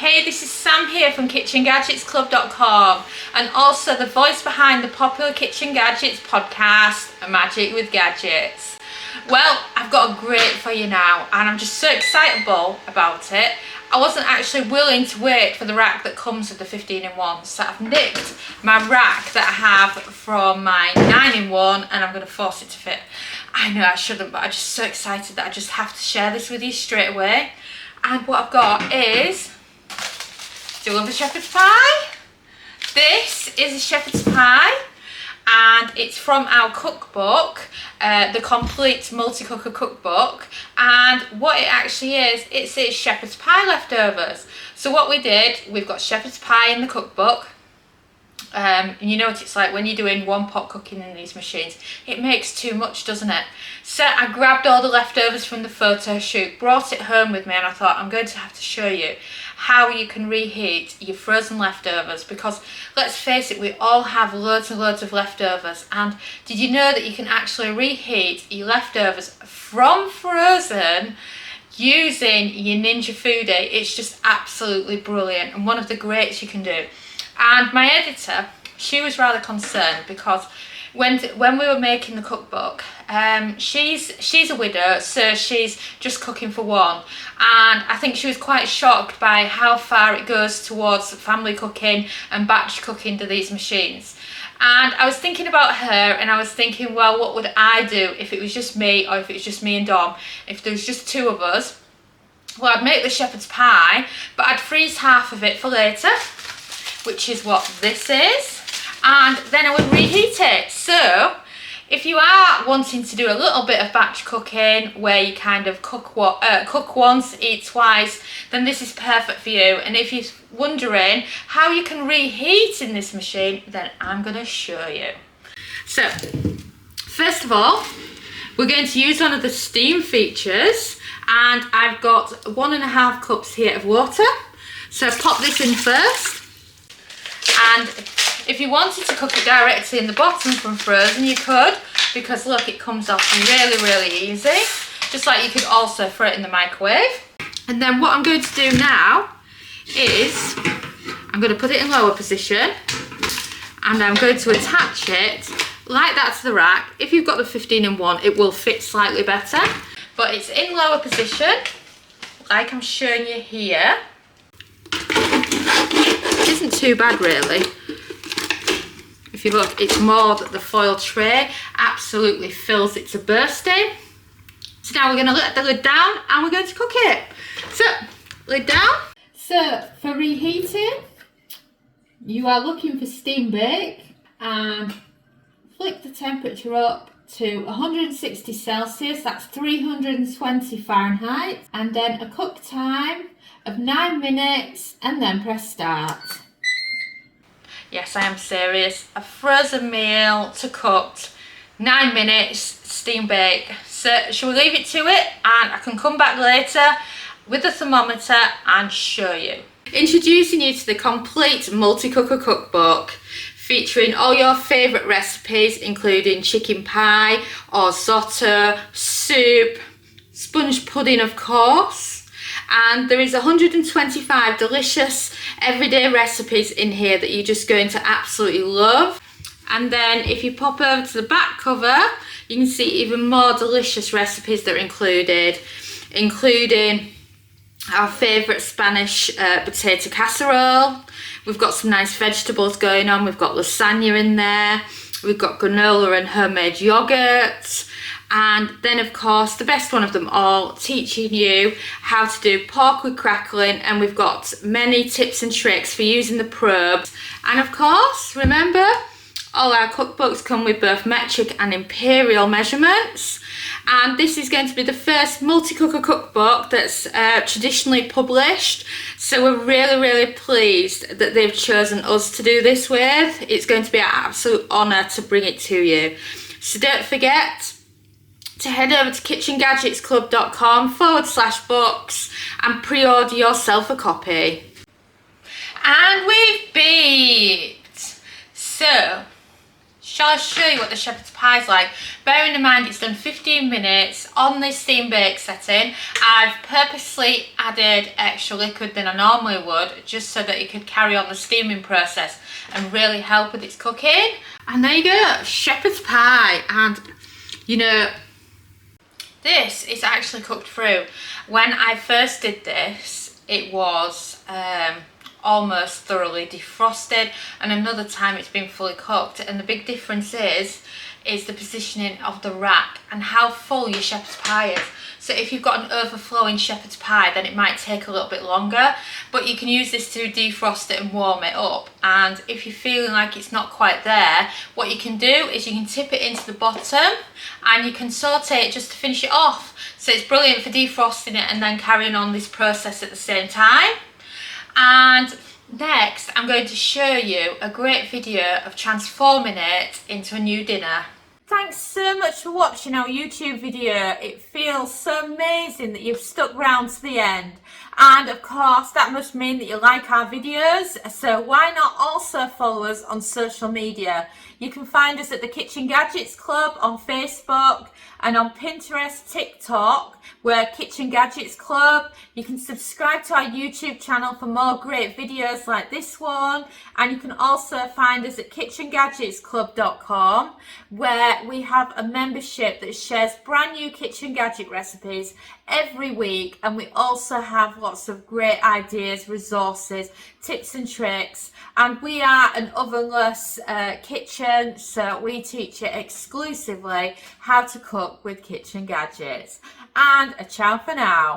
Hey, this is Sam here from KitchenGadgetsClub.com and also the voice behind the popular Kitchen Gadgets podcast, Magic with Gadgets. Well, I've got a great for you now and I'm just so excitable about it. I wasn't actually willing to wait for the rack that comes with the 15-in-1, so I've nicked my rack that I have from my 9-in-1 and I'm going to force it to fit. I know I shouldn't, but I'm just so excited that I just have to share this with you straight away. And what I've got is, do you love a shepherd's pie? This is a shepherd's pie and it's from our cookbook, the Complete Multi-Cooker Cookbook, and what it actually is, it's shepherd's pie leftovers. So what we did, we've got shepherd's pie in the cookbook. And you know what it's like when you're doing one pot cooking in these machines, it makes too much, doesn't it? So I grabbed all the leftovers from the photo shoot, brought it home with me, and I thought I'm going to have to show you how you can reheat your frozen leftovers, because let's face it, we all have loads and loads of leftovers. And did you know that you can actually reheat your leftovers from frozen using your Ninja Foodi? It's just absolutely brilliant and one of the greats you can do. And my editor, she was rather concerned because when we were making the cookbook, she's a widow, so she's just cooking for one, and I think she was quite shocked by how far it goes towards family cooking and batch cooking to these machines. And I was thinking about her and I was thinking, well, what would I do if it was just me, or if it was just me and Dom? If there was just two of us, well, I'd make the shepherd's pie, but I'd freeze half of it for later, which is what this is, and then I would reheat it. So if you are wanting to do a little bit of batch cooking where you kind of cook once, eat twice, then this is perfect for you. And if you're wondering how you can reheat in this machine, then I'm going to show you. So first of all, we're going to use one of the steam features, and I've got 1.5 cups here of water. So pop this in first. And if you wanted to cook it directly in the bottom from frozen, you could, because look, it comes off really, really easy. Just like you could also throw it in the microwave. And then what I'm going to do now is I'm going to put it in lower position and I'm going to attach it like that to the rack. If you've got the 15-in-1, it will fit slightly better, but it's in lower position like I'm showing you here. Isn't too bad really. If you look, it's more that the foil tray absolutely fills it to bursting. So now we're going to let the lid down and we're going to cook it. So, lid down. So for reheating, you are looking for steam bake, and flick the temperature up to 160 Celsius, that's 320 Fahrenheit, and then a cook time of 9 minutes, and then press start. Yes, I am serious. A frozen meal to cooked, 9 minutes, steam bake. So shall we leave it to it, and I can come back later with the thermometer and show you. Introducing you to the Complete Multi-Cooker Cookbook, featuring all your favourite recipes, including chicken pie or risotto, soup, sponge pudding of course. And there is 125 delicious everyday recipes in here that you're just going to absolutely love. And then if you pop over to the back cover, you can see even more delicious recipes that are included, including our favourite Spanish potato casserole. We've got some nice vegetables going on. We've got lasagna in there. We've got granola and homemade yogurt. And then of course, the best one of them all, teaching you how to do pork with crackling, and we've got many tips and tricks for using the probe. And of course, remember, all our cookbooks come with both metric and imperial measurements. And this is going to be the first multi-cooker cookbook that's traditionally published. So we're really, really pleased that they've chosen us to do this with. It's going to be an absolute honour to bring it to you. So don't forget to head over to KitchenGadgetsClub.com/books and pre-order yourself a copy. And we've beeped. So, Shall I show you what the shepherd's pie is like? Bearing in mind it's done 15 minutes on the steam bake setting. I've purposely added extra liquid than I normally would, just so that it could carry on the steaming process and really help with its cooking. And there you go, shepherd's pie. And you know, this is actually cooked through. When I first did this, it was almost thoroughly defrosted, and another time it's been fully cooked. And the big difference is the positioning of the rack and how full your shepherd's pie is. So if you've got an overflowing shepherd's pie, then it might take a little bit longer, but you can use this to defrost it and warm it up. And if you're feeling like it's not quite there, what you can do is you can tip it into the bottom and you can saute it just to finish it off. So it's brilliant for defrosting it and then carrying on this process at the same time. And next I'm going to show you a great video of transforming it into a new dinner. Thanks so much for watching our YouTube video. It feels so amazing that you've stuck around to the end. And of course that must mean that you like our videos, so why not also follow us on social media? You can find us at the Kitchen Gadgets Club on Facebook and on Pinterest, TikTok, we're Kitchen Gadgets Club. You can subscribe to our YouTube channel for more great videos like this one, and you can also find us at KitchenGadgetsClub.com, where we have a membership that shares brand new kitchen gadget recipes every week, and we also have lots of great ideas, resources, tips and tricks. And we are an ovenless kitchen, so we teach you exclusively how to cook with kitchen gadgets. And a ciao for now.